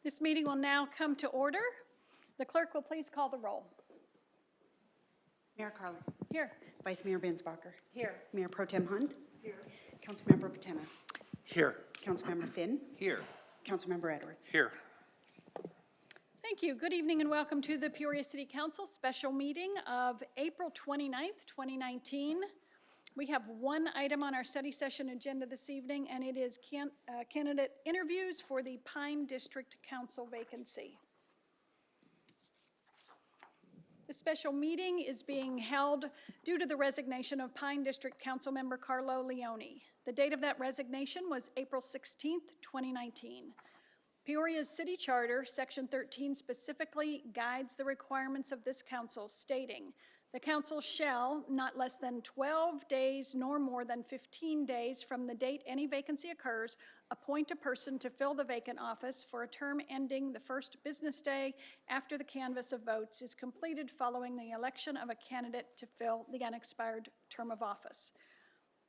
This meeting will now come to order. The clerk will please call the roll. Mayor Carlin. Here. Vice Mayor Binsbacher. Here. Mayor Pro Tem Hunt. Here. Councilmember Patena. Here. Councilmember Finn. Here. Councilmember Edwards. Here. Thank you. Good evening and welcome to the Peoria City Council special meeting of April 29th, 2019. We have one item on our study session agenda this evening, and it is candidate interviews for the Pine District Council vacancy. This special meeting is being held due to the resignation of Pine District Council member Carlo Leone. The date of that resignation was April 16th, 2019. Peoria's City Charter, Section 13, specifically guides the requirements of this council, stating, the council shall, not less than 12 days nor more than 15 days from the date any vacancy occurs, appoint a person to fill the vacant office for a term ending the first business day after the canvass of votes is completed following the election of a candidate to fill the unexpired term of office.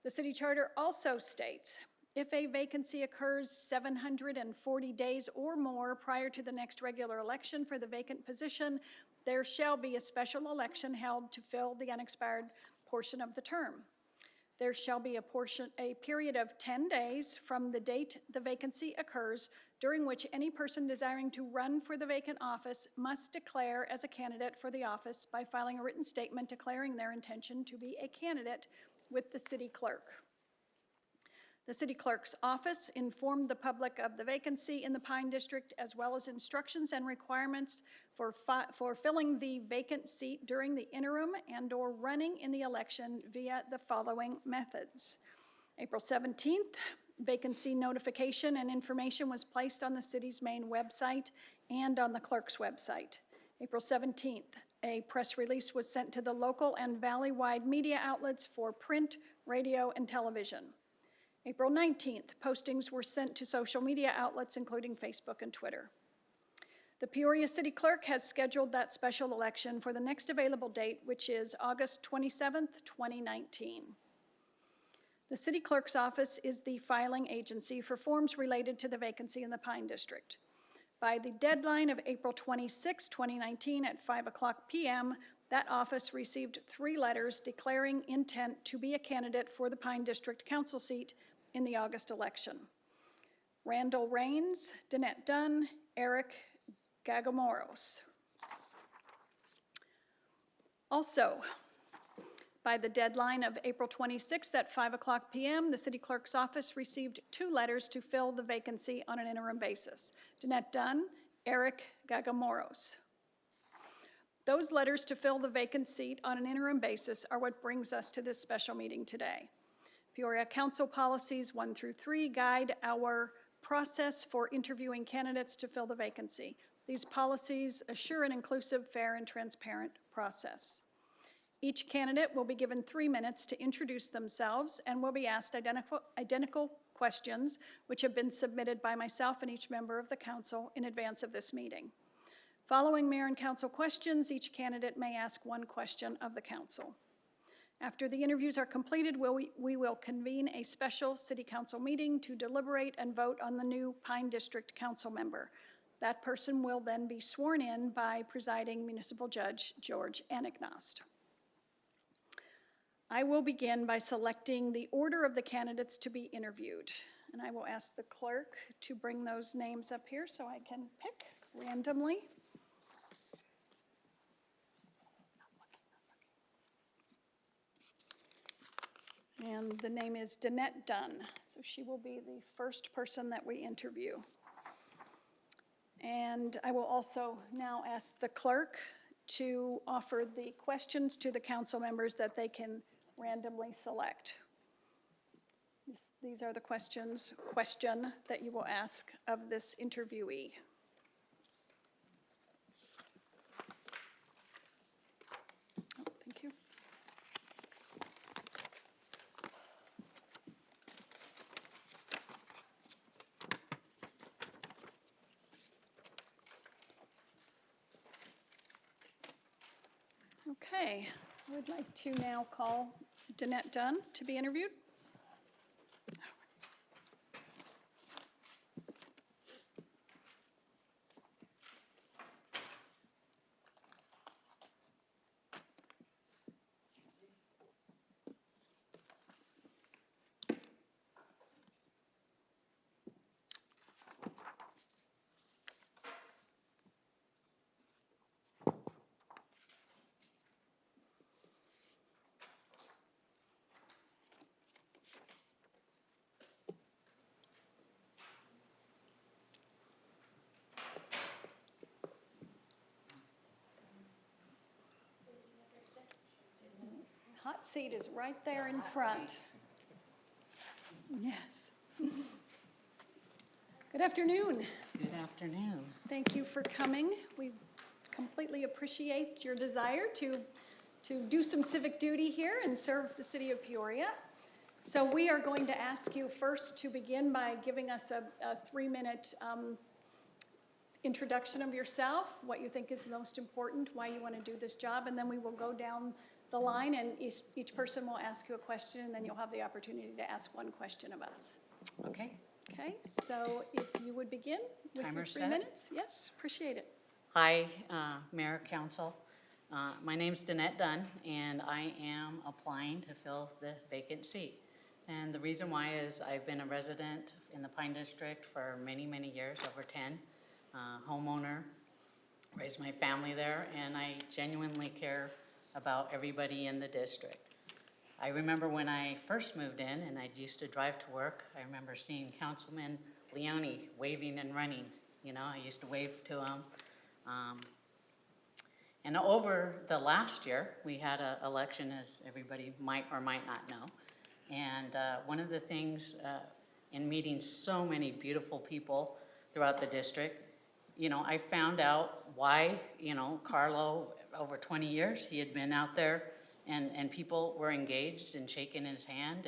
The City Charter also states, if a vacancy occurs 740 days or more prior to the next regular election for the vacant position, there shall be a special election held to fill the unexpired portion of the term. There shall be a period of 10 days from the date the vacancy occurs, during which any person desiring to run for the vacant office must declare as a candidate for the office by filing a written statement declaring their intention to be a candidate with the city clerk. The city clerk's office informed the public of the vacancy in the Pine District, as well as instructions and requirements for filling the vacant seat during the interim and/or running in the election via the following methods. April 17th, vacancy notification and information was placed on the city's main website and on the clerk's website. April 17th, a press release was sent to the local and valley-wide media outlets for print, radio, and television. April 19th, postings were sent to social media outlets, including Facebook and Twitter. The Peoria City Clerk has scheduled that special election for the next available date, which is August 27th, 2019. The City Clerk's office is the filing agency for forms related to the vacancy in the Pine District. By the deadline of April 26, 2019 at 5:00 p.m., that office received 3 letters declaring intent to be a candidate for the Pine District Council seat in the August election. Randall Rains, Danette Dunn, Eric Gagamoros. Also, by the deadline of April 26th at 5:00 p.m., the City Clerk's office received 2 letters to fill the vacancy on an interim basis. Danette Dunn, Eric Gagamoros. Those letters to fill the vacant seat on an interim basis are what brings us to this special meeting today. Peoria Council Policies 1 through 3 guide our process for interviewing candidates to fill the vacancy. These policies assure an inclusive, fair, and transparent process. Each candidate will be given 3 minutes to introduce themselves and will be asked identical questions which have been submitted by myself and each member of the council in advance of this meeting. Following mayor and council questions, each candidate may ask 1 question of the council. After the interviews are completed, we will convene a special city council meeting to deliberate and vote on the new Pine District council member. That person will then be sworn in by presiding municipal judge George Anagnost. I will begin by selecting the order of the candidates to be interviewed, and I will ask the clerk to bring those names up here so I can pick randomly. And the name is Danette Dunn, so she will be the first person that we interview. And I will also now ask the clerk to offer the questions to the council members that they can randomly select. These are the question that you will ask of this interviewee. Oh, thank you. Okay, I would like to now call Danette Dunn to be interviewed. Hot seat is right there in front. Yes. Good afternoon. Good afternoon. Thank you for coming. We completely appreciate your desire to do some civic duty here and serve the city of Peoria. So we are going to ask you first to begin by giving us a 3-minute introduction of yourself, what you think is most important, why you want to do this job, and then we will go down the line and each person will ask you a question, and then you'll have the opportunity to ask one question of us. Okay. Okay, so if you would begin with your Timer 3 set. minutes. Yes, appreciate it. Hi, Mayor, Council. My name's Danette Dunn, and I am applying to fill the vacant seat. And the reason why is I've been a resident in the Pine District for many, many years, over 10, homeowner, raised my family there, and I genuinely care about everybody in the district. I remember when I first moved in and I used to drive to work, I remember seeing Councilman Leone waving and running. You know, I used to wave to him. And over the last year, we had an election, as everybody might or might not know. And one of the things in meeting so many beautiful people throughout the district, you know, I found out why, you know, Carlo, over 20 years, he had been out there and people were engaged and shaking his hand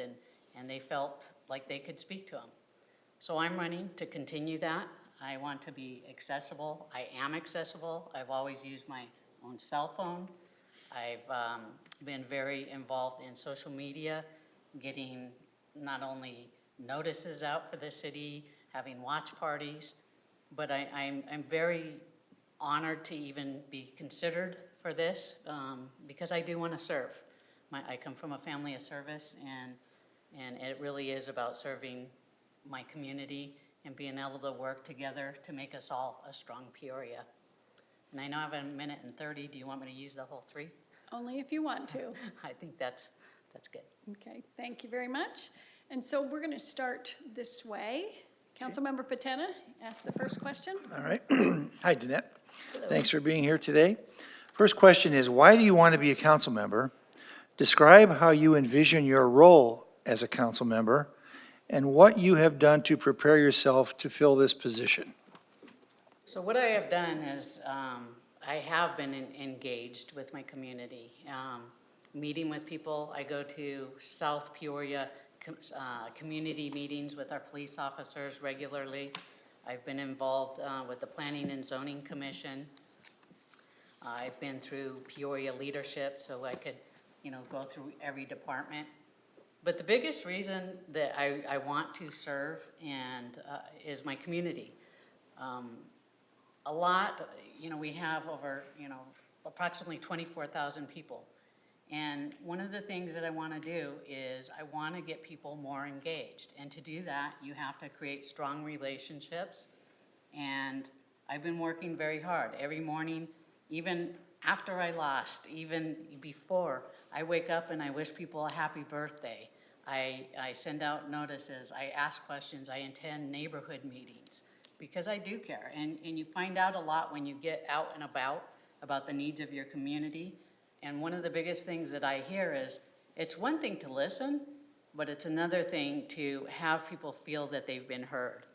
and they felt like they could speak to him. So I'm running to continue that. I want to be accessible. I am accessible. I've always used my own cell phone. I've been very involved in social media, getting not only notices out for the city, having watch parties, but I'm very honored to even be considered for this because I do want to serve. I come from a family of service, and it really is about serving my community and being able to work together to make us all a strong Peoria. And I know I have 1:30. Do you want me to use the whole 3? Only if you want to. I think that's good. Okay, thank you very much. And so we're going to start this way. Councilmember Patena, ask the first question. All right. Hi, Danette. Thanks for being here today. First question is, why do you want to be a council member? Describe how you envision your role as a council member and what you have done to prepare yourself to fill this position. So what I have done is I have been engaged with my community, meeting with people. I go to South Peoria community meetings with our police officers regularly. I've been involved with the Planning and Zoning Commission. I've been through Peoria leadership, so I could, you know, go through every department. But the biggest reason that I want to serve and is my community. A lot, you know, we have over, you know, approximately 24,000 people. And one of the things that I want to do is I want to get people more engaged. And to do that, you have to create strong relationships. And I've been working very hard. Every morning, even after I lost, even before, I wake up and I wish people a happy birthday. I send out notices. I ask questions. I attend neighborhood meetings because I do care. And you find out a lot when you get out and about the needs of your community. And one of the biggest things that I hear is, it's one thing to listen, but it's another thing to have people feel that they've been heard.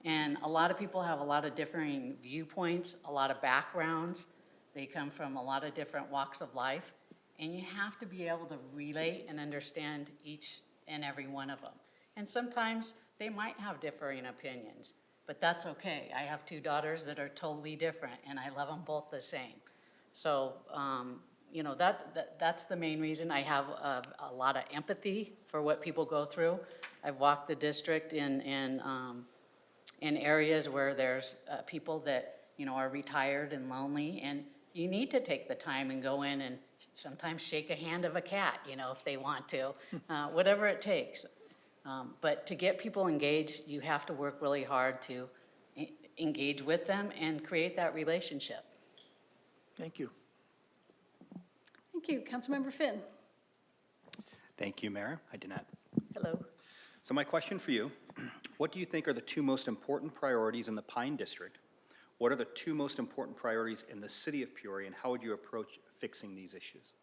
And a lot of people have a lot of differing viewpoints, a lot of backgrounds. They come from a lot of different walks of life. And you have to be able to relate and understand each and every one of them. And sometimes they might have differing opinions, but that's okay. I have 2 daughters that are totally different, and I love them both the same. So that's the main reason. I have a lot of empathy for what people go through. I've walked the district in areas where there's people that, are retired and lonely, and you need to take the time and go in and sometimes shake a hand of a cat, if they want to, whatever it takes. But to get people engaged, you have to work really hard to engage with them and create that relationship. Thank you. Thank you. Councilmember Finn. Thank you, Mayor. Hi, Danette. Hello. So my question for you, what do you think are the two most important priorities in the Pine District? What are the two most important priorities in the city of Peoria, and how would you approach fixing these issues?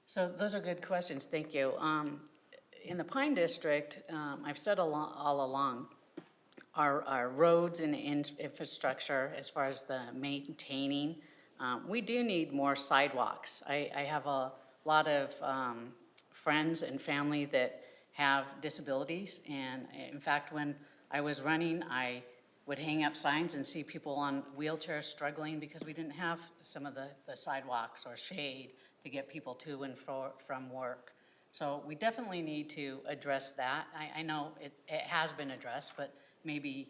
So those are good questions. Thank you. In the Pine District, I've said all along, our roads and infrastructure, as far as the maintaining, we do need more sidewalks. I have a lot of friends and family that have disabilities, and in fact, when I was running, I would hang up signs and see people on wheelchairs struggling because we didn't have some of the sidewalks or shade to get people to and from work. So we definitely need to address that. I know it has been addressed, but maybe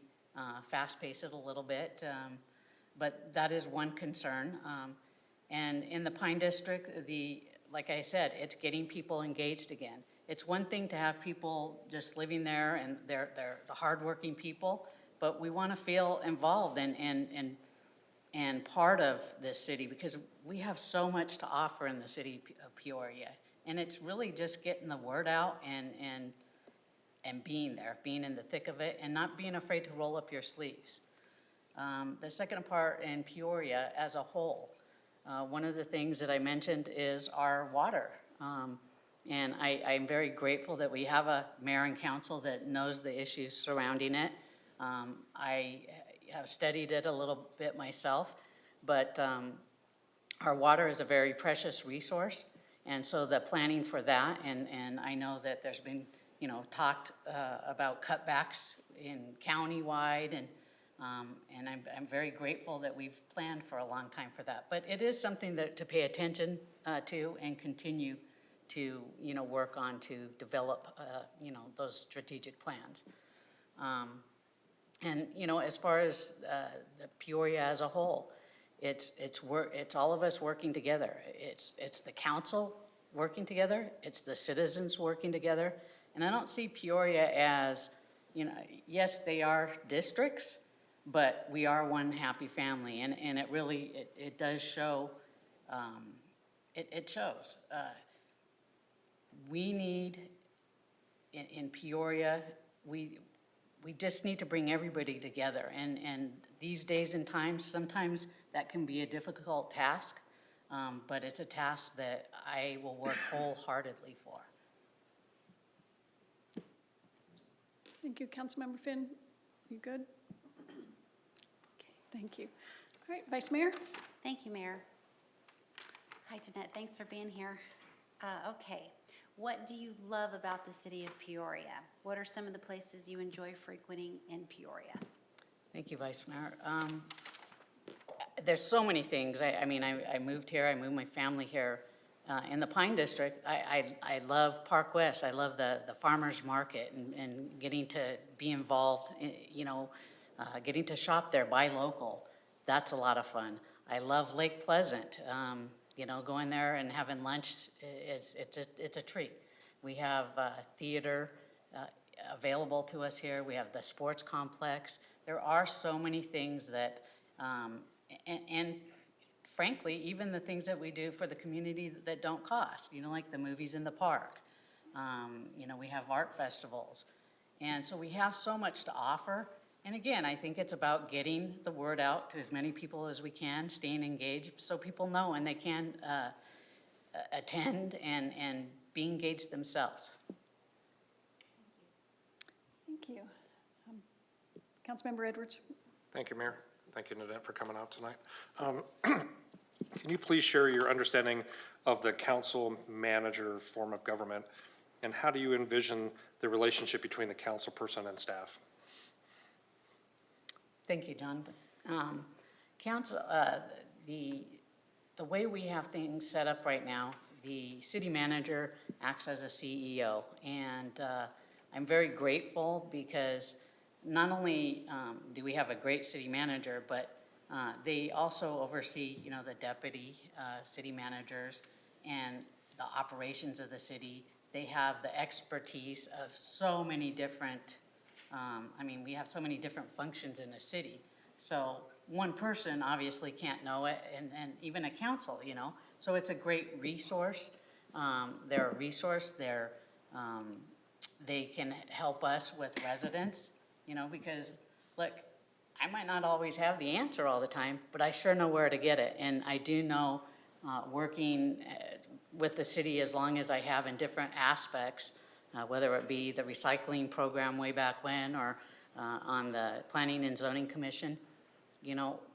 fast-pace it a little bit. But that is one concern. And in the Pine District, like I said, it's getting people engaged again. It's one thing to have people just living there and they're the hardworking people, but we want to feel involved and part of this city, because we have so much to offer in the city of Peoria. And it's really just getting the word out and being there, being in the thick of it, and not being afraid to roll up your sleeves. The second part in Peoria as a whole, one of the things that I mentioned is our water. And I'm very grateful that we have a mayor and council that knows the issues surrounding it. I have studied it a little bit myself, but our water is a very precious resource. And so the planning for that, and I know that there's been, talked about cutbacks in countywide, and I'm very grateful that we've planned for a long time for that. But it is something that to pay attention to and continue to, work on to develop, those strategic plans. And, as far as the Peoria as a whole, it's all of us working together. It's the council working together. It's the citizens working together. And I don't see Peoria as, yes, they are districts, but we are one happy family. And it really, it does show, it shows. We need, in Peoria, we just need to bring everybody together. And these days and times, sometimes that can be a difficult task, but it's a task that I will work wholeheartedly for. Thank you. Councilmember Finn, you good? Okay, thank you. All right, Vice Mayor? Thank you, Mayor. Hi, Jeanette. Thanks for being here. Okay. What do you love about the city of Peoria? What are some of the places you enjoy frequenting in Peoria? Thank you, Vice Mayor. There's so many things. I moved here. I moved my family here. In the Pine District, I love Park West. I love the farmers market and getting to be involved, getting to shop there, buy local. That's a lot of fun. I love Lake Pleasant. Going there and having lunch, it's a treat. We have theater available to us here. We have the sports complex. There are so many things that, and frankly, even the things that we do for the community that don't cost, like the movies in the park. We have art festivals. And so we have so much to offer. And again, I think it's about getting the word out to as many people as we can, staying engaged so people know and they can attend and be engaged themselves. Thank you. Councilmember Edwards? Thank you, Mayor. Thank you, Nadette, for coming out tonight. Can you please share your understanding of the council manager form of government, and how do you envision the relationship between the council person and staff? Thank you, John. Council, the way we have things set up right now, the city manager acts as a CEO. And I'm very grateful because not only do we have a great city manager, but they also oversee, the deputy city managers and the operations of the city. They have the expertise of so many different, we have so many different functions in the city. So one person obviously can't know it, and even a council, So it's a great resource. They're a resource. They can help us with residents, because, look, I might not always have the answer all the time, but I sure know where to get it. And I do know, working with the city as long as I have in different aspects, whether it be the recycling program way back when or on the Planning and Zoning Commission,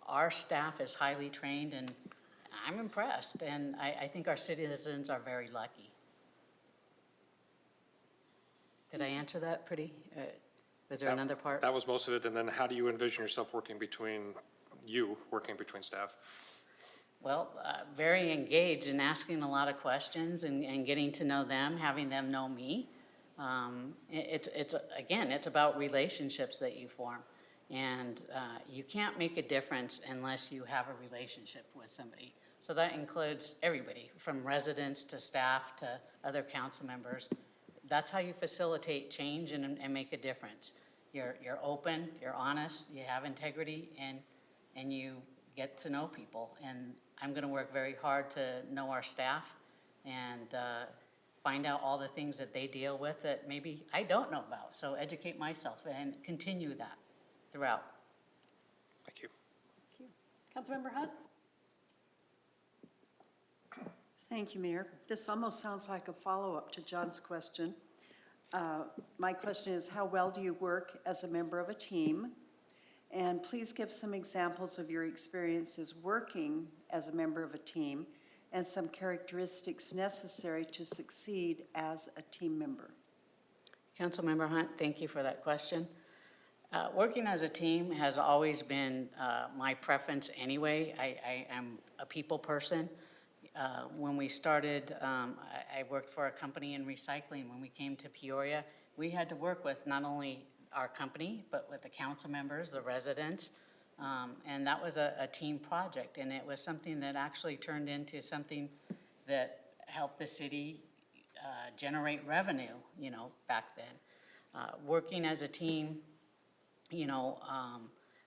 our staff is highly trained, and I'm impressed. And I think our citizens are very lucky. Did I answer that pretty? Was there another part? That was most of it, and then how do you envision yourself working between staff? Well, very engaged in asking a lot of questions and getting to know them, having them know me. It's about relationships that you form. And you can't make a difference unless you have a relationship with somebody. So that includes everybody, from residents to staff to other council members. That's how you facilitate change and make a difference. You're open, you're honest, you have integrity, and you get to know people. And I'm going to work very hard to know our staff and find out all the things that they deal with that maybe I don't know about. So educate myself and continue that throughout. Thank you. Councilmember Hunt? Thank you, Mayor. This almost sounds like a follow-up to John's question. My question is, how well do you work as a member of a team? And please give some examples of your experiences working as a member of a team and some characteristics necessary to succeed as a team member. Councilmember Hunt, thank you for that question. Working as a team has always been my preference anyway. I am a people person. When we started, I worked for a company in recycling. When we came to Peoria, we had to work with not only our company, but with the council members, the residents, and that was a team project, and it was something that actually turned into something that helped the city generate revenue, back then. Working as a team,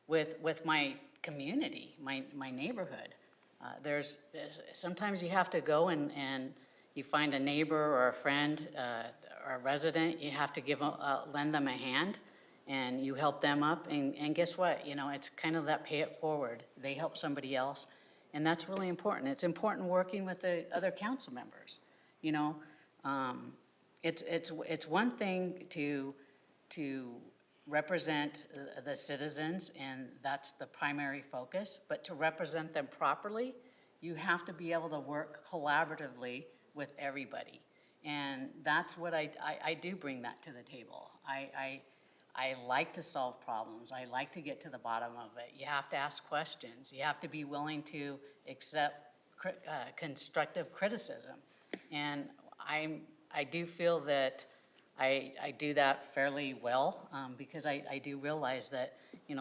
with my community, my neighborhood. There's sometimes you have to go and you find a neighbor or a friend or a resident, you have to lend them a hand, and you help them up, and guess what? It's kind of that pay it forward. They help somebody else, and that's really important. It's important working with the other council members. It's one thing to represent the citizens, and that's the primary focus, but to represent them properly, you have to be able to work collaboratively with everybody. And that's what I do bring that to the table. I like to solve problems. I like to get to the bottom of it. You have to ask questions. You have to be willing to accept constructive criticism. And I do feel that I do that fairly well because I do realize that,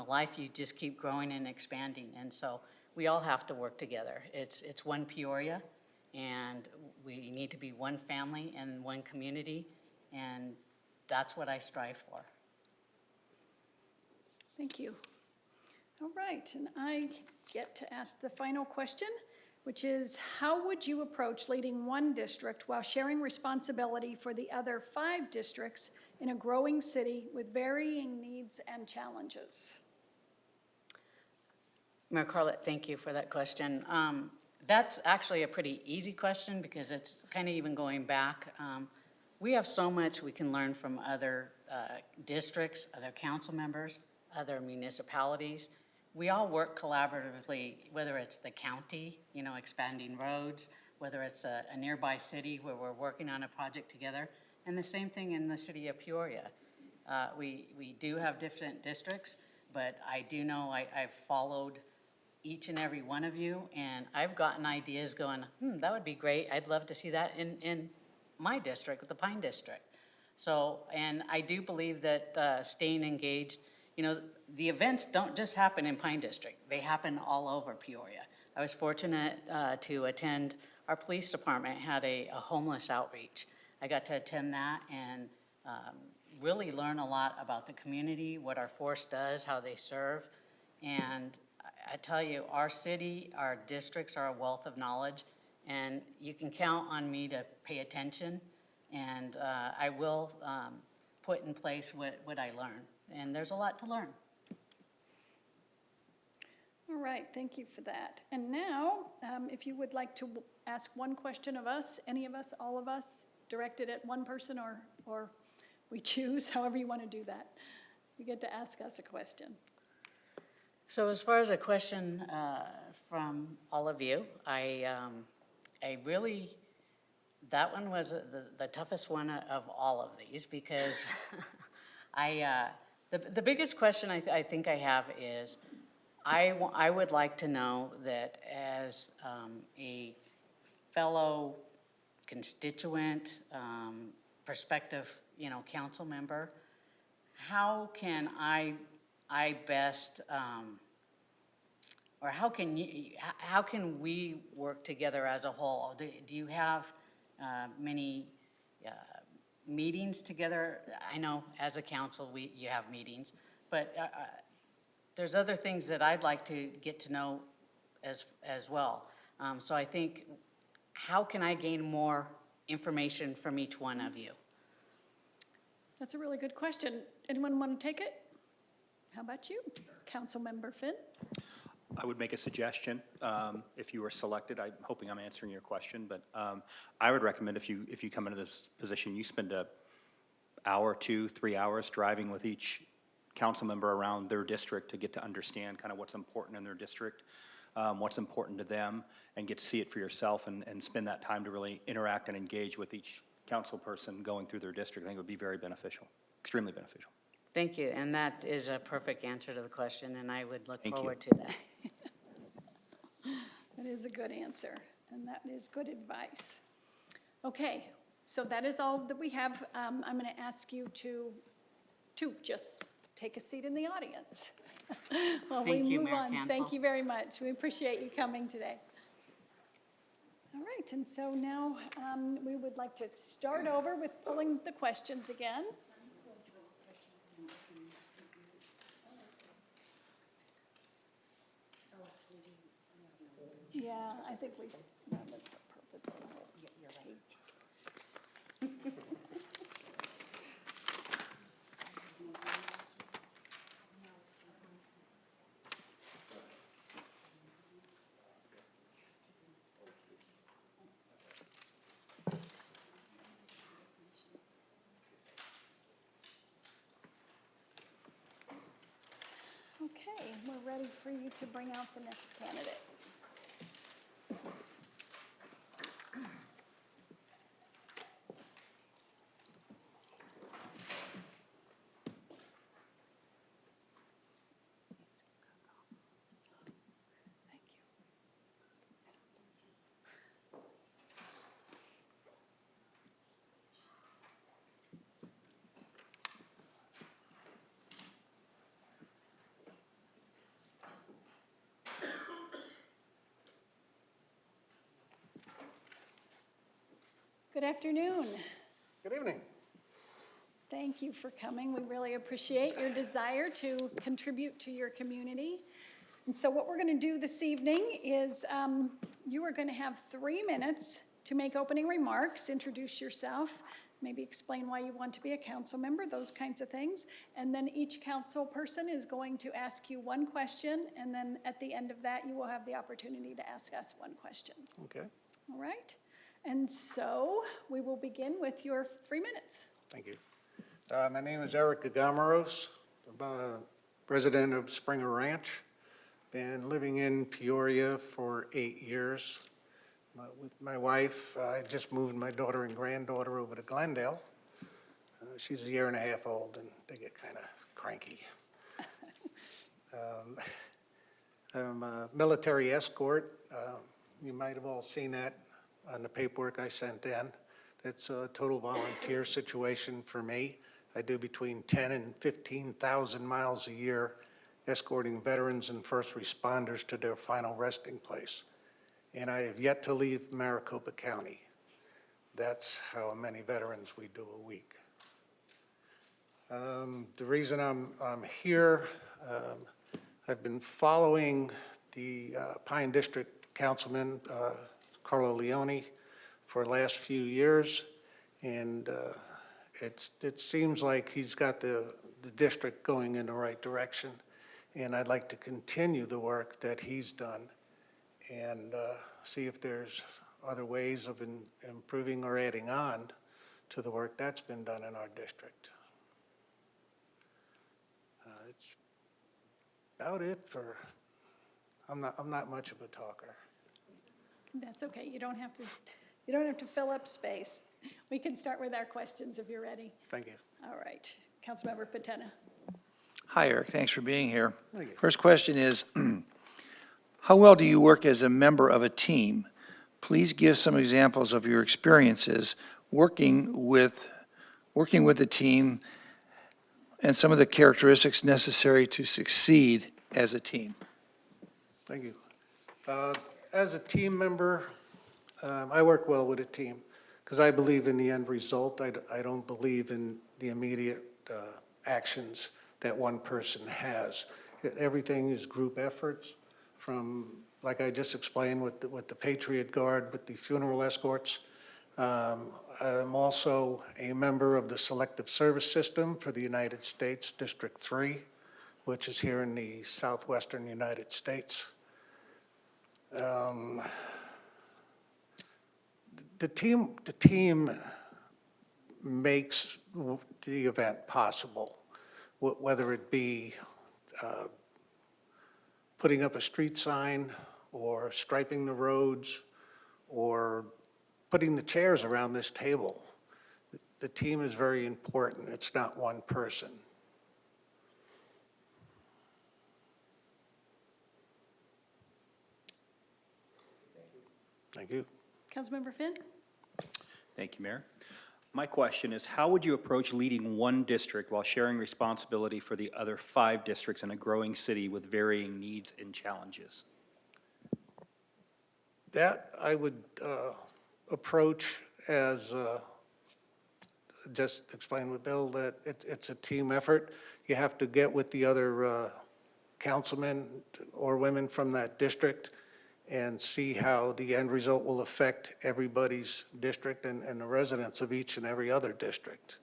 life, you just keep growing and expanding. And so we all have to work together. It's one Peoria, and we need to be one family and one community, and that's what I strive for. Thank you. All right, and I get to ask the final question, which is, how would you approach leading one district while sharing responsibility for the other 5 districts in a growing city with varying needs and challenges? Mayor Carlett, thank you for that question. That's actually a pretty easy question because it's kind of even going back. We have so much we can learn from other districts, other council members, other municipalities. We all work collaboratively, whether it's the county, expanding roads, whether it's a nearby city where we're working on a project together, and the same thing in the city of Peoria. We do have different districts, but I do know I've followed each and every one of you, and I've gotten ideas going, that would be great. I'd love to see that in my district, the Pine District. So, and I do believe that staying engaged, you know, the events don't just happen in Pine District. They happen all over Peoria. I was fortunate to attend, our police department had a homeless outreach. I got to attend that and really learn a lot about the community, what our force does, how they serve. And I tell you, our city, our districts are a wealth of knowledge, and you can count on me to pay attention, and I will put in place what I learn. And there's a lot to learn. All right, thank you for that. And now, if you would like to ask one question of us, any of us, all of us, directed at one person, or we choose, however you want to do that. You get to ask us a question. So as far as a question from all of you, I really, that one was the toughest one of all of these, because the biggest question I think I have is, I would like to know that as a fellow constituent, prospective, council member, how can I best, or how can we work together as a whole? Do you have many meetings together? I know as a council, you have meetings, but there's other things that I'd like to get to know as well. So I think, how can I gain more information from each one of you? That's a really good question. Anyone want to take it? How about you? Councilmember Finn? I would make a suggestion, if you were selected. I'm hoping I'm answering your question, but I would recommend if you come into this position, you spend an hour, 2, 3 hours driving with each council member around their district to get to understand kind of what's important in their district, what's important to them, and get to see it for yourself, and spend that time to really interact and engage with each council person going through their district. I think it would be very beneficial, extremely beneficial. Thank you, and that is a perfect answer to the question, and I would look Thank you. forward to that. That is a good answer, and that is good advice. Okay, so that is all that we have. I'm going to ask you to just take a seat in the audience while we Thank you, move Mayor on. Cancel. Thank you very much. We appreciate you coming today. All right, and so now we would like to start over with pulling the questions again. Yeah, I think that was the purpose of the whole page. Okay, we're ready for you to bring out the next candidate. Thank you. Good afternoon. Good evening. Thank you for coming. We really appreciate your desire to contribute to your community. And so what we're going to do this evening is you are going to have 3 minutes to make opening remarks, introduce yourself, maybe explain why you want to be a council member, those kinds of things. And then each council person is going to ask you one question, and then at the end of that, you will have the opportunity to ask us one question. Okay, All right? And so we will begin with your 3 minutes. thank you. My name is Eric Gagameros, president of Springer Ranch. Been living in Peoria for 8 years. With my wife, I just moved my daughter and granddaughter over to Glendale. She's 1.5 years old, and they get kind of cranky. I'm a military escort. You might have all seen that on the paperwork I sent in. It's a total volunteer situation for me. I do between 10 and 15,000 miles a year escorting veterans and first responders to their final resting place. And I have yet to leave Maricopa County. That's how many veterans we do a week. The reason I'm here, I've been following the Pine District Councilman, Carlo Leone, for the last few years, and it seems like he's got the district going in the right direction, and I'd like to continue the work that he's done and see if there's other ways of improving or adding on to the work that's been done in our district. It's about it for, I'm not much of a talker. That's okay. You don't have to fill up space. We can start with our questions if you're ready. Thank you. All right. Councilmember Patena. Hi, Eric. Thanks for being here. Thank you. First question is, how well do you work as a member of a team? Please give some examples of your experiences working with the team and some of the characteristics necessary to succeed as a team. Thank you. As a team member, I work well with a team because I believe in the end result. I don't believe in the immediate actions that one person has. Everything is group efforts from, like I just explained with the Patriot Guard, with the funeral escorts. I'm also a member of the Selective Service System for the United States, District 3, which is here in the southwestern United States. The team makes the event possible, whether it be putting up a street sign or striping the roads or putting the chairs around this table. The team is very important. It's not one person. Thank you. Councilmember Finn. Thank you, Mayor. My question is, how would you approach leading one district while sharing responsibility for the other 5 districts in a growing city with varying needs and challenges? That I would approach as, just explain with Bill, that it's a team effort. You have to get with the other councilmen or women from that district and see how the end result will affect everybody's district and the residents of each and every other district.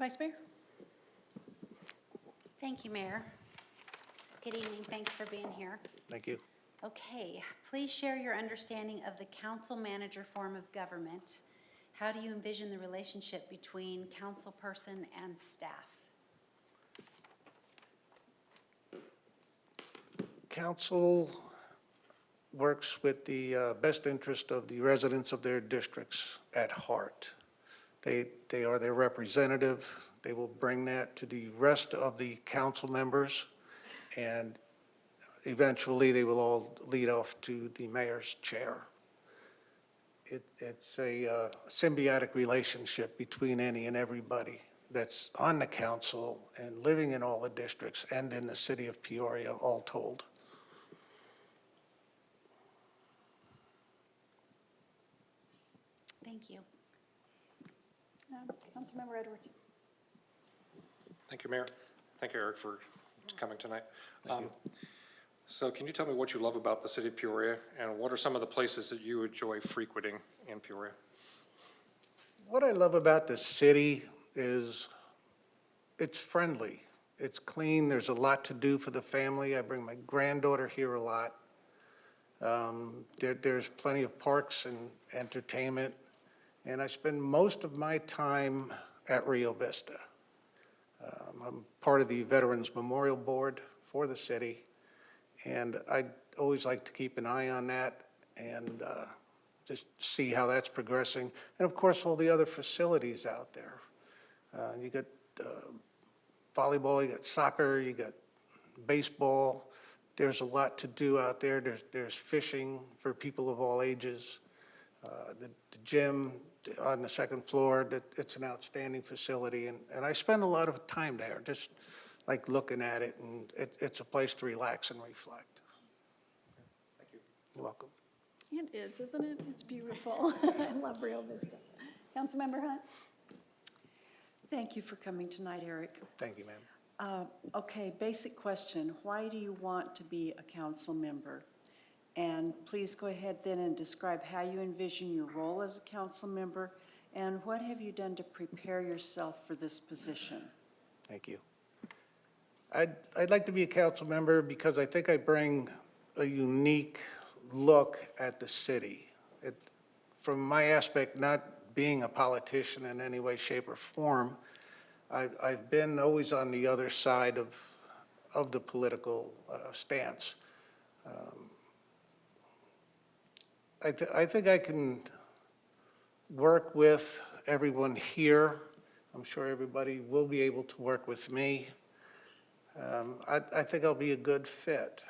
Vice Mayor. Thank you, Mayor. Good evening, thanks for being here. Thank you. Okay, please share your understanding of the council manager form of government. How do you envision the relationship between councilperson and staff? Council works with the best interest of the residents of their districts at heart. They are their representative. They will bring that to the rest of the council members, and eventually they will all lead off to the mayor's chair. It's a symbiotic relationship between any and everybody that's on the council and living in all the districts and in the city of Peoria, all told. Thank you. Councilmember Edwards. Thank you, Mayor. Thank you, Eric, for coming tonight. So can you tell me what you love about the city of Peoria, and what are some of the places that you enjoy frequenting in Peoria? What I love about the city is it's friendly, it's clean, there's a lot to do for the family. I bring my granddaughter here a lot. There's plenty of parks and entertainment, and I spend most of my time at Rio Vista. I'm part of the Veterans Memorial Board for the city, and I always like to keep an eye on that and just see how that's progressing. And of course, all the other facilities out there. You got volleyball, you got soccer, you got baseball. There's a lot to do out there. There's fishing for people of all ages. The gym on the second floor, it's an outstanding facility, and I spend a lot of time there, just like looking at it, and it's a place to relax and reflect. Thank you. You're welcome. It is, isn't it? It's beautiful. I love Rio Vista. Councilmember Hunt? Thank you for coming tonight, Eric. Thank you, ma'am. Okay, basic question. Why do you want to be a council member? And please go ahead then and describe how you envision your role as a council member, and what have you done to prepare yourself for this position? Thank you. I'd like to be a council member because I think I bring a unique look at the city. From my aspect, not being a politician in any way, shape, or form, I've been always on the other side of the political stance. I think I can work with everyone here. I'm sure everybody will be able to work with me. I think I'll be a good fit.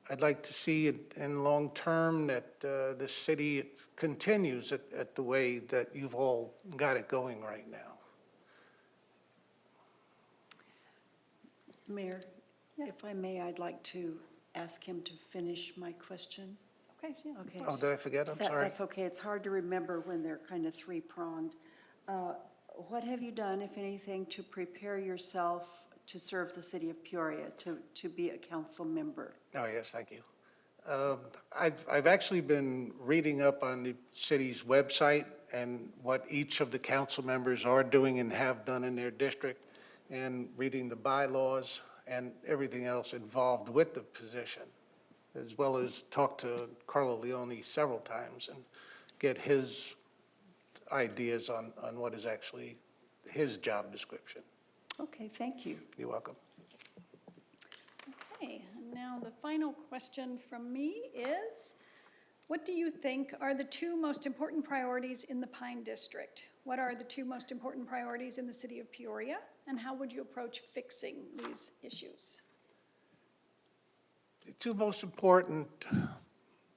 I'd like to see it in long term that the city continues at the way that you've all got it going right now. Mayor, Yes. if I may, I'd like to ask him to finish my question. Okay, yes. Okay. Oh, did I forget? I'm sorry. That's okay. It's hard to remember when they're kind of three-pronged. What have you done, if anything, to prepare yourself to serve the city of Peoria, to be a council member? Oh, yes, thank you. I've actually been reading up on the city's website and what each of the council members are doing and have done in their district, and reading the bylaws and everything else involved with the position, as well as talk to Carlo Leone several times and get his ideas on what is actually his job description. Okay, thank you. You're welcome. Okay, and now the final question from me is, what do you think are the two most important priorities in the Pine District? What are the two most important priorities in the city of Peoria, and how would you approach fixing these issues? The two most important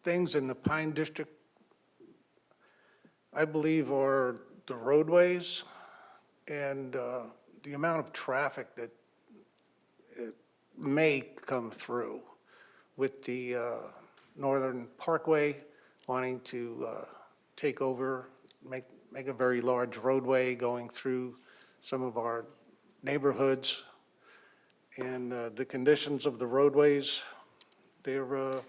things in the Pine District, I believe, are the roadways and the amount of traffic that may come through with the Northern Parkway wanting to take over, make a very large roadway going through some of our neighborhoods. And the conditions of the roadways, they're a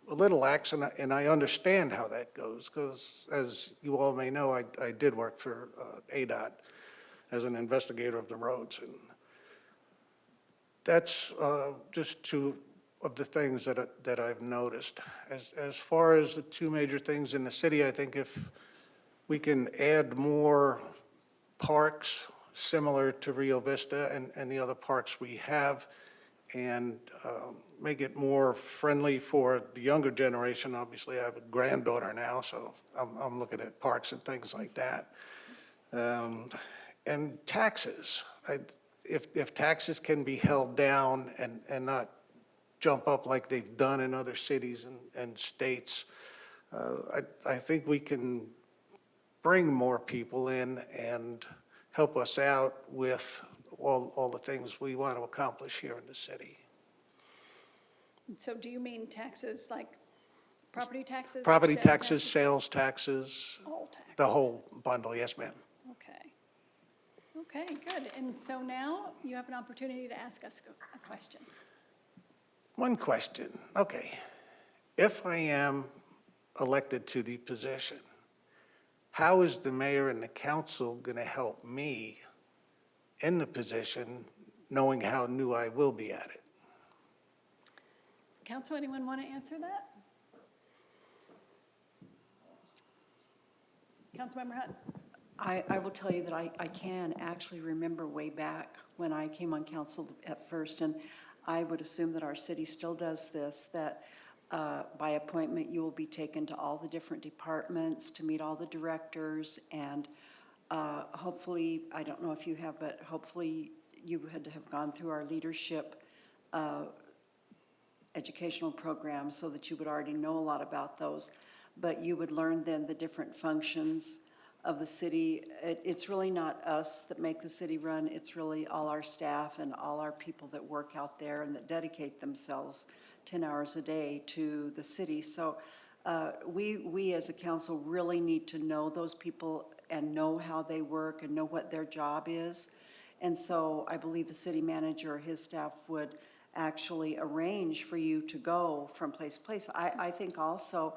little lax, and I understand how that goes, because as you all may know, I did work for ADOT as an investigator of the roads, and that's just two of the things that I've noticed. As far as the two major things in the city, I think if we can add more parks similar to Rio Vista and the other parks we have, and make it more friendly for the younger generation. Obviously, I have a granddaughter now, so I'm looking at parks and things like that. And taxes. If taxes can be held down and not jump up like they've done in other cities and states, I think we can bring more people in and help us out with all the things we want to accomplish here in the city. So do you mean taxes like property taxes? or Property sales taxes, sales taxes, All taxes. the whole bundle, yes, ma'am. Okay. Okay, good. And so now you have an opportunity to ask us a question. One question, okay. If I am elected to the position, how is the mayor and the council going to help me in the position, knowing how new I will be at it? Council, anyone want to answer that? Councilmember Hunt? I will tell you that I can actually remember way back when I came on council at first, and I would assume that our city still does this, that by appointment, you will be taken to all the different departments to meet all the directors, and Hopefully, I don't know if you have, but hopefully you had to have gone through our leadership educational program so that you would already know a lot about those. But you would learn then the different functions of the city. It's really not us that make the city run, it's really all our staff and all our people that work out there and that dedicate themselves 10 hours a day to the city. So we as a council really need to know those people and know how they work and know what their job is. And so I believe the city manager or his staff would actually arrange for you to go from place to place. I think also,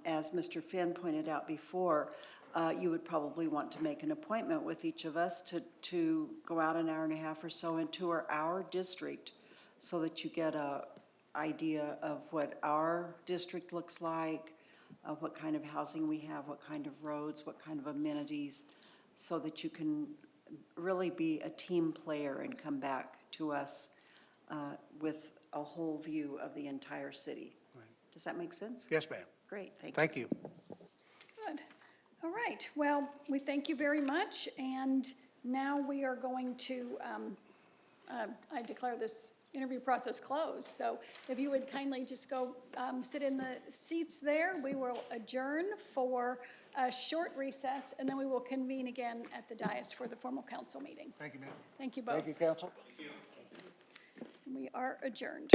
as Mr. Finn pointed out before, you would probably want to make an appointment with each of us to go out an hour and a half or so and tour our district so that you get a idea of what our district looks like, what kind of housing we have, what kind of roads, what kind of amenities, so that you can really be a team player and come back to us with a whole view of the entire city. Does that make sense? Yes, ma'am. Great, thank you. Thank you. Good. All right. Well, we thank you very much. And now we are going to, I declare this interview process closed. So if you would kindly just go sit in the seats there, we will adjourn for a short recess, and then we will convene again at the dais for the formal council meeting. Thank you, ma'am. Thank you both. Thank you, council. We are adjourned.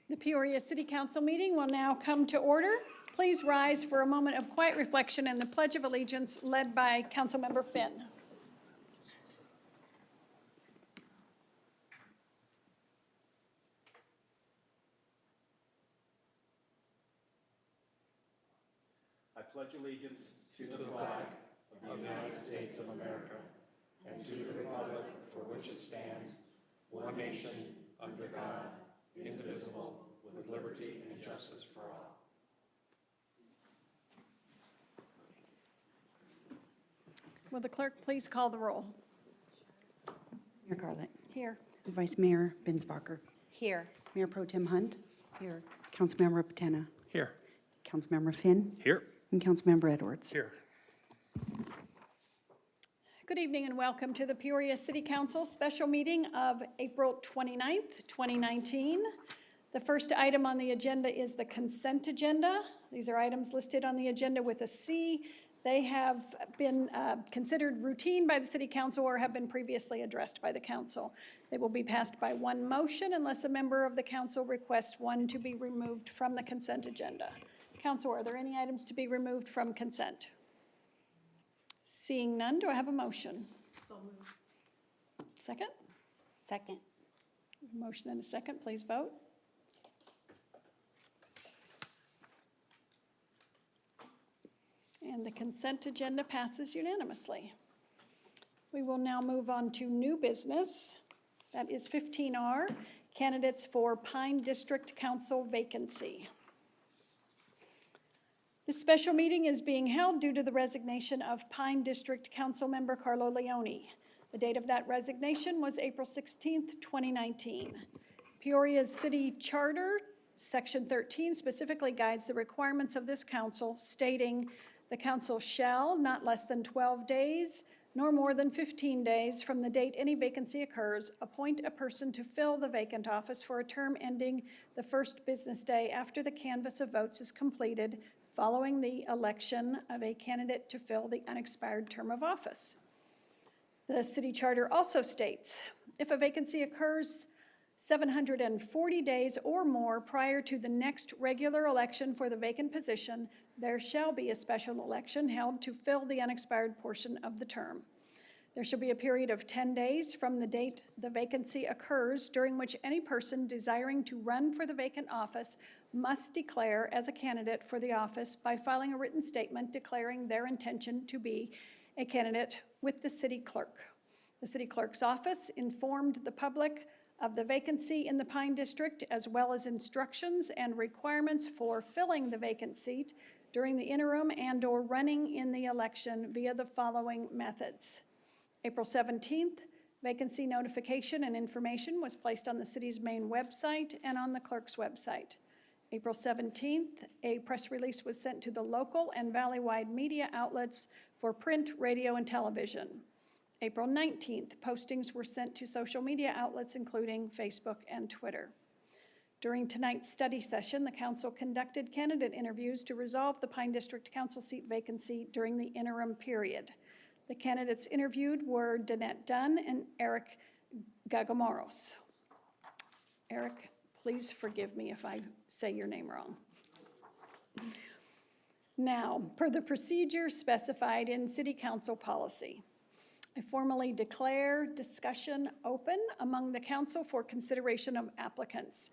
The Peoria City Council meeting will now come to order. Please rise for a moment of quiet reflection and the Pledge of Allegiance led by Councilmember Finn. I pledge allegiance to the flag of the United States of America and to the republic for which it stands, one nation, under God, indivisible, with liberty and justice for all. Will the clerk please call the roll? Mayor Garland. Here. Vice Mayor Binsbacher. Here. Mayor Pro Tem Hunt. Here. Councilmember Patena. Here. Councilmember Finn. Here. And Councilmember Edwards. Here. Good evening and welcome to the Peoria City Council special meeting of April 29th, 2019. The first item on the agenda is the consent agenda. These are items listed on the agenda with a C. They have been considered routine by the City Council or have been previously addressed by the council. They will be passed by one motion unless a member of the council requests one to be removed from the consent agenda. Council, are there any items to be removed from consent? Seeing none, do I have a motion? So moved. Second? Second. Motion and a second, please vote. And the consent agenda passes unanimously. We will now move on to new business. That is 15R, candidates for Pine District Council vacancy. This special meeting is being held due to the resignation of Pine District Council Member Carlo Leone. The date of that resignation was April 16th, 2019. Peoria's City Charter, Section 13, specifically guides the requirements of this council, stating, "The council shall, not less than 12 days, nor more than 15 days from the date any vacancy occurs, appoint a person to fill the vacant office for a term ending the first business day after the canvass of votes is completed following the election of a candidate to fill the unexpired term of office." The city charter also states, if a vacancy occurs 740 days or more prior to the next regular election for the vacant position, there shall be a special election held to fill the unexpired portion of the term. There shall be a period of 10 days from the date the vacancy occurs during which any person desiring to run for the vacant office must declare as a candidate for the office by filing a written statement declaring their intention to be a candidate with the city clerk. The city clerk's office informed the public of the vacancy in the Pine District, as well as instructions and requirements for filling the vacant seat during the interim and/or running in the election via the following methods. April 17th, vacancy notification and information was placed on the city's main website and on the clerk's website. April 17th, a press release was sent to the local and valley-wide media outlets for print, radio, and television. April 19th, postings were sent to social media outlets including Facebook and Twitter. During tonight's study session, the council conducted candidate interviews to resolve the Pine District Council seat vacancy during the interim period. The candidates interviewed were Danette Dunn and Eric Gagamoros. Eric, please forgive me if I say your name wrong. Now, per the procedure specified in City Council policy, I formally declare discussion open among the council for consideration of applicants.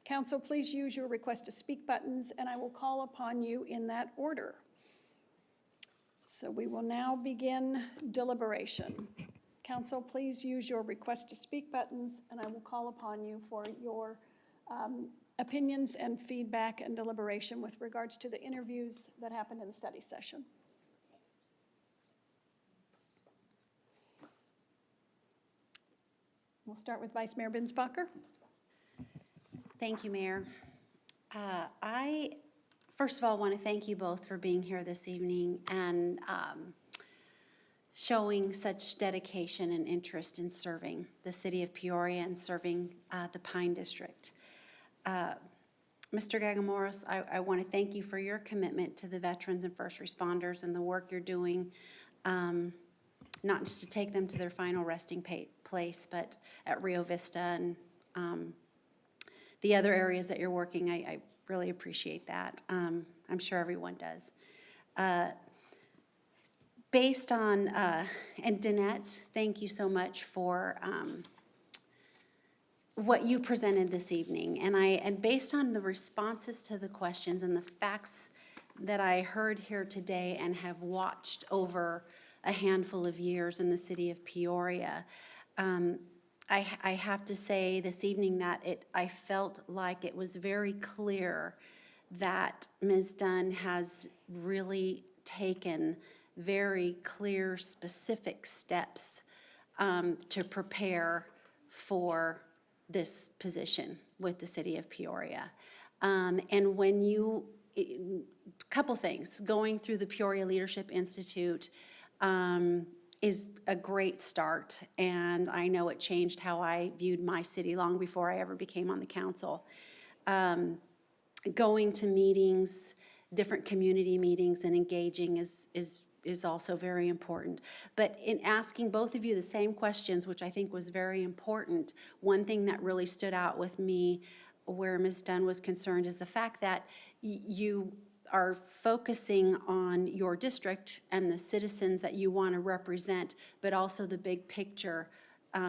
Council, please use your request to speak buttons, and I will call upon you in that order. So we will now begin deliberation. Council, please use your request to speak buttons, and I will call upon you for your opinions and feedback and deliberation with regards to the interviews that happened in the study session. We'll start with Vice Mayor Binsbacher. Thank you, Mayor. I, first of all, want to thank you both for being here this evening and showing such dedication and interest in serving the city of Peoria and serving the Pine District. Mr. Gagamoros, I want to thank you for your commitment to the veterans and first responders and the work you're doing, not just to take them to their final resting place, but at Rio Vista and the other areas that you're working. I really appreciate that. I'm sure everyone does. Based on, and Danette, thank you so much for what you presented this evening. And based on the responses to the questions and the facts that I heard here today and have watched over a handful of years in the city of Peoria, I have to say this evening that I felt like it was very clear that Ms. Dunn has really taken very clear, specific steps to prepare for this position with the city of Peoria. And when you, couple things, going through the Peoria Leadership Institute is a great start, and I know it changed how I viewed my city long before I ever became on the council. Going to meetings, different community meetings, and engaging is also very important. But in asking both of you the same questions, which I think was very important, one thing that really stood out with me where Ms. Dunn was concerned is the fact that you are focusing on your district and the citizens that you want to represent, but also the big picture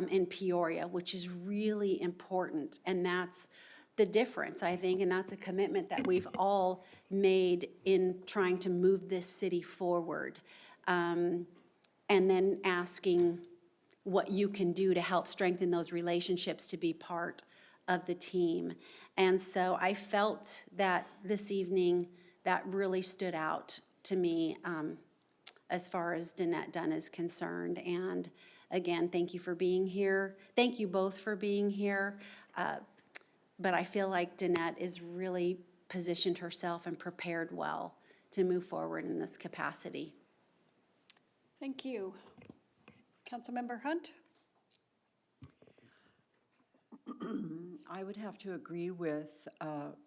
in Peoria, which is really important. And that's the difference, I think, and that's a commitment that we've all made in trying to move this city forward. And then asking what you can do to help strengthen those relationships to be part of the team. And so I felt that this evening that really stood out to me as far as Danette Dunn is concerned. And again, thank you for being here. Thank you both for being here. But I feel like Danette is really positioned herself and prepared well to move forward in this capacity. Thank you. Councilmember Hunt? I would have to agree with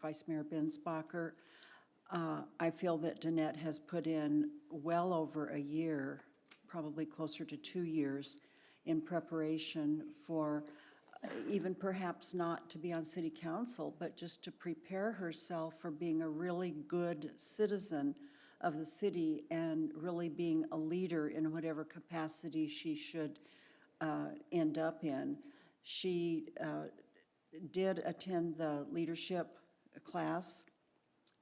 Vice Mayor Bensbacher. I feel that Danette has put in well over a year, probably closer to 2 years, in preparation for even perhaps not to be on city council, but just to prepare herself for being a really good citizen of the city and really being a leader in whatever capacity she should end up in. She did attend the leadership class,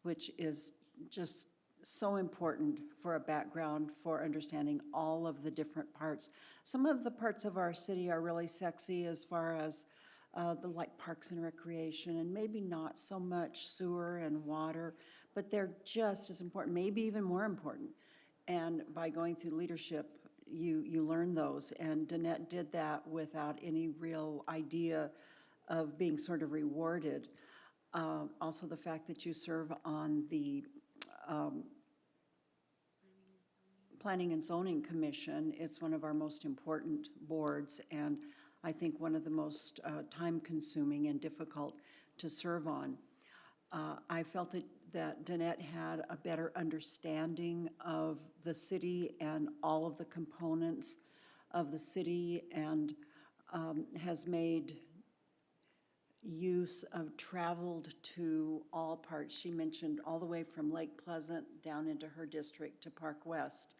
which is just so important for a background for understanding all of the different parts. Some of the parts of our city are really sexy as far as the like parks and recreation, and maybe not so much sewer and water, but they're just as important, maybe even more important. And by going through leadership, you learn those. And Danette did that without any real idea of being sort of rewarded. Also, the fact that you serve on the Planning and Zoning Commission, it's one of our most important boards, and I think one of the most time-consuming and difficult to serve on. I felt that Danette had a better understanding of the city and all of the components of the city, and has made use of traveled to all parts. She mentioned all the way from Lake Pleasant down into her district to Park West,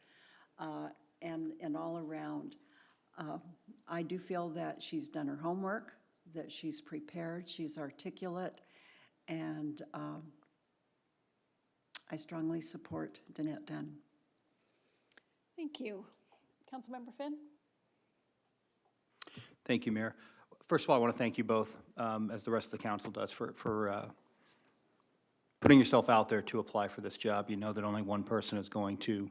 and all around. I do feel that she's done her homework, that she's prepared, she's articulate, and I strongly support Danette Dunn. Thank you. Councilmember Finn? Thank you, Mayor. First of all, I want to thank you both, as the rest of the council does, for putting yourself out there to apply for this job. You know that only one person is going to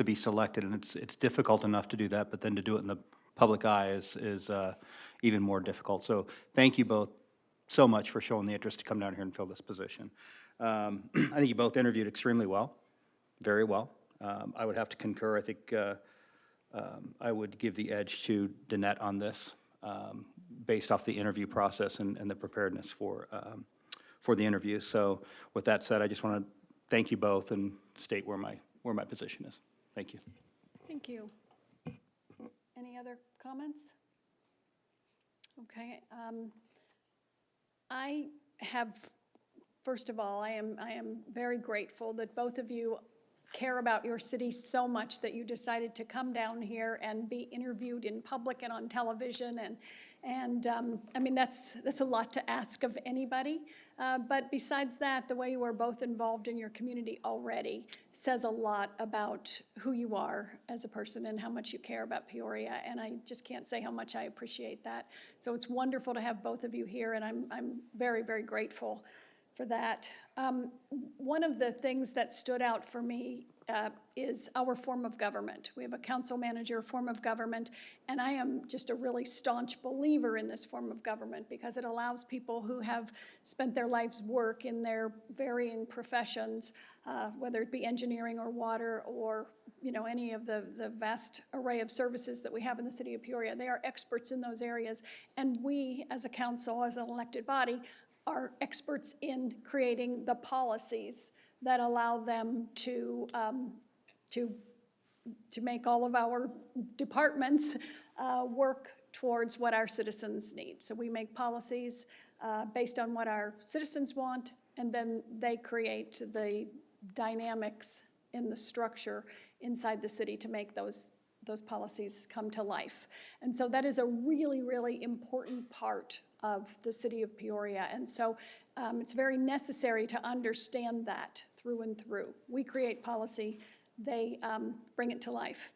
be selected, and it's difficult enough to do that, but then to do it in the public eye is even more difficult. So thank you both so much for showing the interest to come down here and fill this position. I think you both interviewed extremely well, very well. I would have to concur. I think I would give the edge to Danette on this, based off the interview process and the preparedness for the interview. So with that said, I just want to thank you both and state where my position is. Thank you. Thank you. Any other comments? Okay. I have, first of all, I am very grateful that both of you care about your city so much that you decided to come down here and be interviewed in public and on television. I mean, that's a lot to ask of anybody. But besides that, the way you are both involved in your community already says a lot about who you are as a person and how much you care about Peoria. And I just can't say how much I appreciate that. So it's wonderful to have both of you here, and I'm very, very grateful for that. One of the things that stood out for me is our form of government. We have a council manager form of government, and I am just a really staunch believer in this form of government because it allows people who have spent their lives work in their varying professions, whether it be engineering or water or any of the vast array of services that we have in the city of Peoria. They are experts in those areas, and we as a council, as an elected body, are experts in creating the policies that allow them to make all of our departments work towards what our citizens need. So we make policies based on what our citizens want, and then they create the dynamics in the structure inside the city to make those policies come to life. And so that is a really, really important part of the city of Peoria. And so it's very necessary to understand that through and through. We create policy, they bring it to life.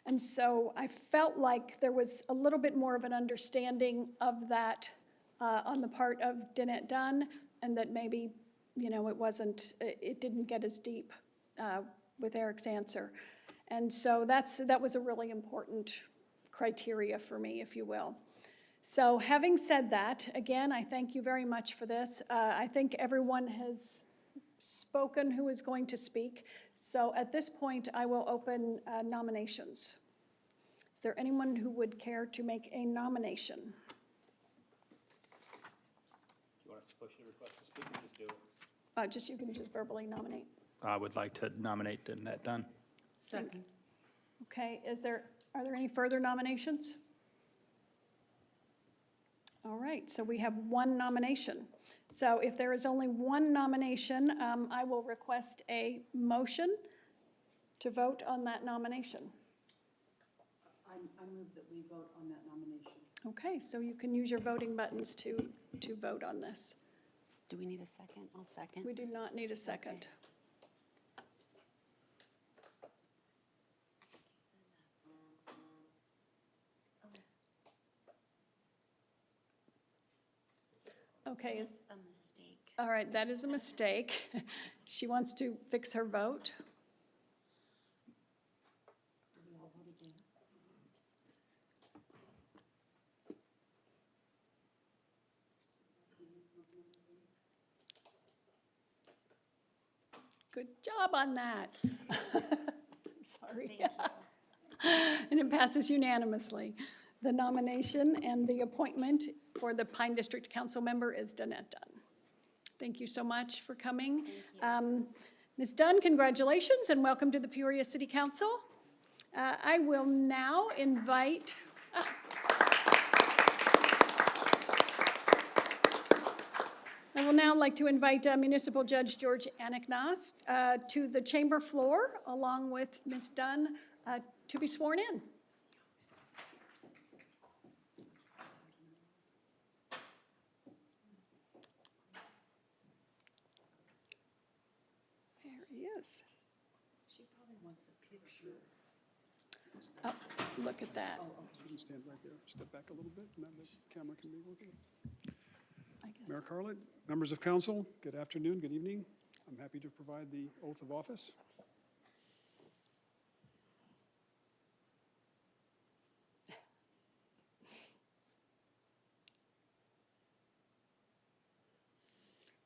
And so I felt like there was a little bit more of an understanding of that on the part of Danette Dunn, and that maybe, it didn't get as deep with Eric's answer. And so that was a really important criteria for me, if you will. So having said that, again, I thank you very much for this. I think everyone has spoken who is going to speak. So at this point, I will open nominations. Is there anyone who would care to make a nomination? Do you want us to push the request to speak or just do it? You can just verbally nominate. I would like to nominate Danette Dunn. Second. Okay, are there any further nominations? All right, so we have one nomination. So if there is only one nomination, I will request a motion to vote on that nomination. I move that we vote on that nomination. Okay, so you can use your voting buttons to vote on this. Do we need a second? I'll second. We do not need a second. Okay, That's a mistake. all right, that is a mistake. She wants to fix her vote. Good job on that. Sorry. Thank you. And it passes unanimously. The nomination and the appointment for the Pine District Council member is Danette Dunn. Thank you so much for coming. Ms. Dunn, congratulations and welcome to the Peoria City Council. I will now invite, like to invite Municipal Judge George Anagnost to the chamber floor along with Ms. Dunn to be sworn in. There he is. She probably wants a picture. Oh, look at that. You can stand right there, step back a little bit, and then the camera can be working. I guess. Mayor Carlett, members of council, good afternoon, good evening. I'm happy to provide the oath of office.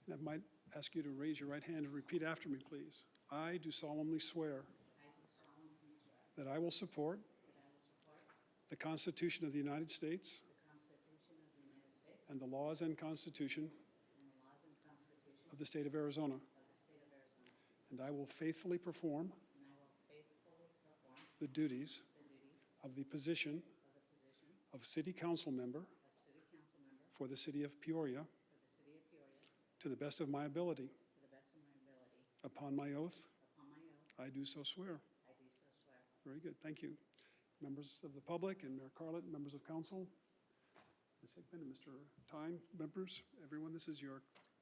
And I might ask you to raise your right hand and repeat after me, please. I do solemnly swear that I will support the Constitution of the United States and the laws and Constitution of the state of Arizona. And I will faithfully perform the duties of the position of City Council Member for the city of Peoria to the best of my ability. Upon my oath. I do so swear. Very good, thank you. Members of the public and Mayor Carlett, members of council, Ms. Hickman and Mr. Tyne, members, everyone, this is your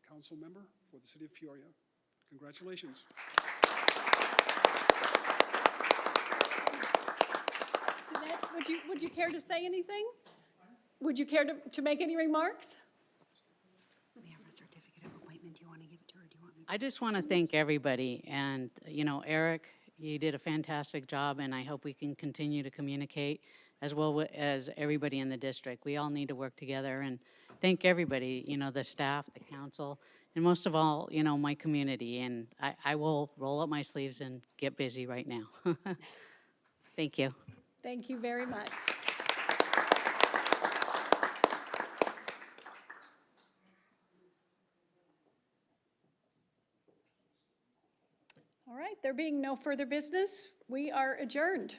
council member for the city of Peoria. Congratulations. Jeanette, would you care to say anything? Would you care to make any remarks? We have a certificate of appointment. Do you want to give it to her? Do you want me? I just want to thank everybody, and, you know, Eric, you did a fantastic job, and I hope we can continue to communicate as well as everybody in the district. We all need to work together, and thank everybody, you know, the staff, the council, and most of all, you know, my community, and I will roll up my sleeves and get busy right now. Thank you. Thank you very much. All right, there being no further business, we are adjourned.